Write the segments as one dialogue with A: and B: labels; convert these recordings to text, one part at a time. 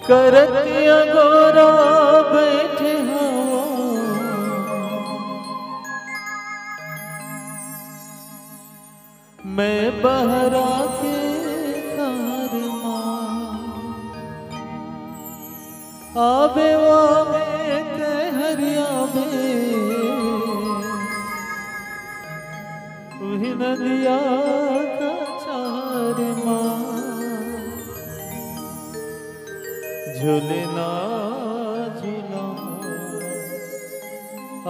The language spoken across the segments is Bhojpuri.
A: करतिया गोरा बैठे हो मैं बहरा के घर आबे वामे कहरिया वही नदिया का चार झूलना झूला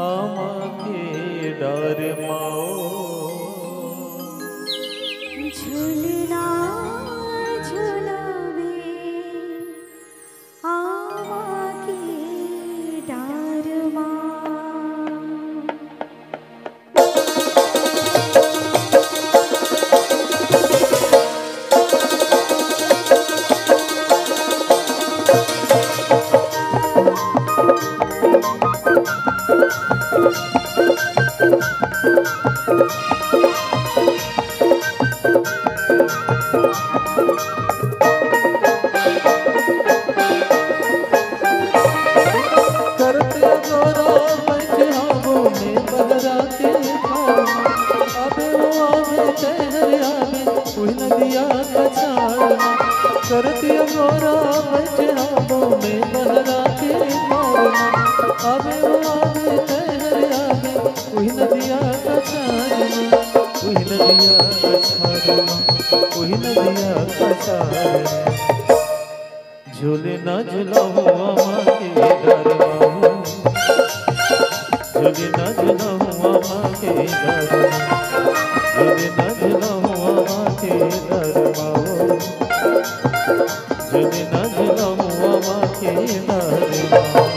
A: आमा के डर माओ
B: झूलना झूलावे आमा के डार
A: करतिया गोरा बैठे हो में बहरा के मारना आबे वो आबे तेरे आगे वही नदिया का चारना वही नदिया का चारना वही नदिया का चारना झूले ना झूलाओ आमा के डरवाओ झूले ना झूलाओ आमा के डरवाओ झूले ना झूलाओ आमा के डरवाओ झूले ना झूलाओ आमा के डरवाओ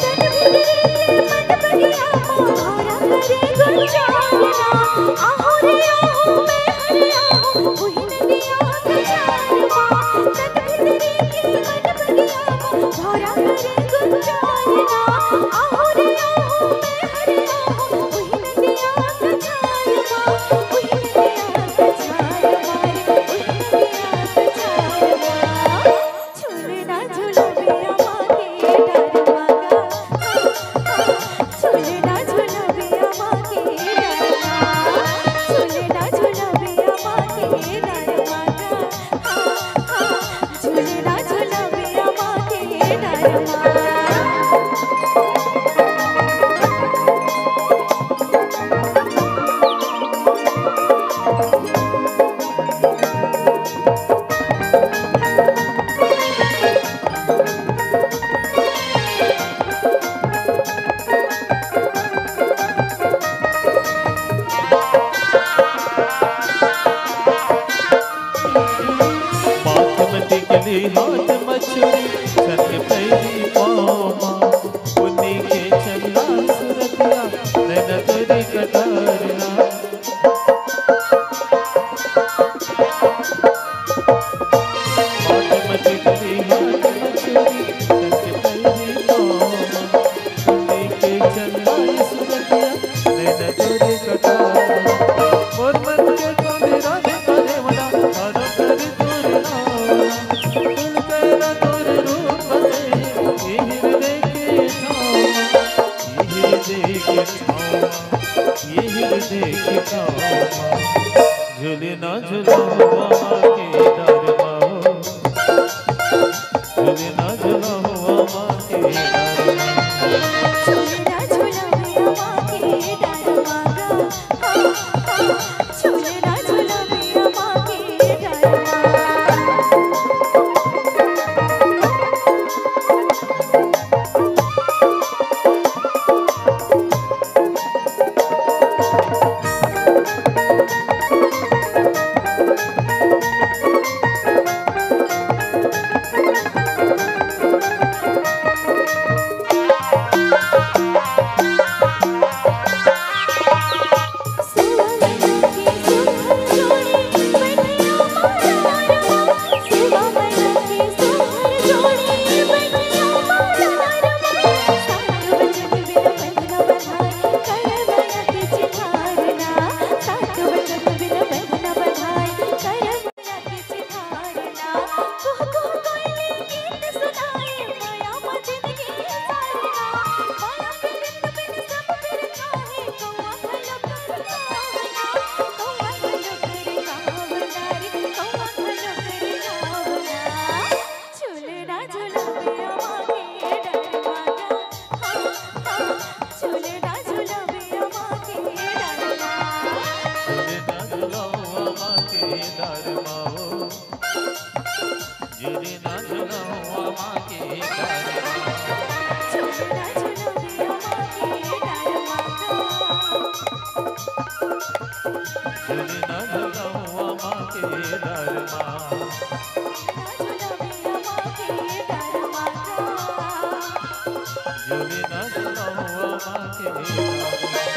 A: हाथ मछुरी चल पैरी पामा उन्हीं के चला सुरतिया नैना तेरी कटारना हाथ मछुरी चल पैरी पामा उन्हीं के चला सुरतिया नैना तेरी कटारना मोर मन के कोने राधे करे वना हर कर तोरना झूले ना झूलाओ आमा के डरवाओ झूले ना झूलाओ आमा के डारमा झूली ना झुलावा माँ के डारमा
B: झूलना झूलोगे अम्मा के डारमा
A: झूली ना झुलावा माँ के डारमा
B: झूलोगे अम्मा के डारमा
A: झूली ना झुलावा माँ के डारमा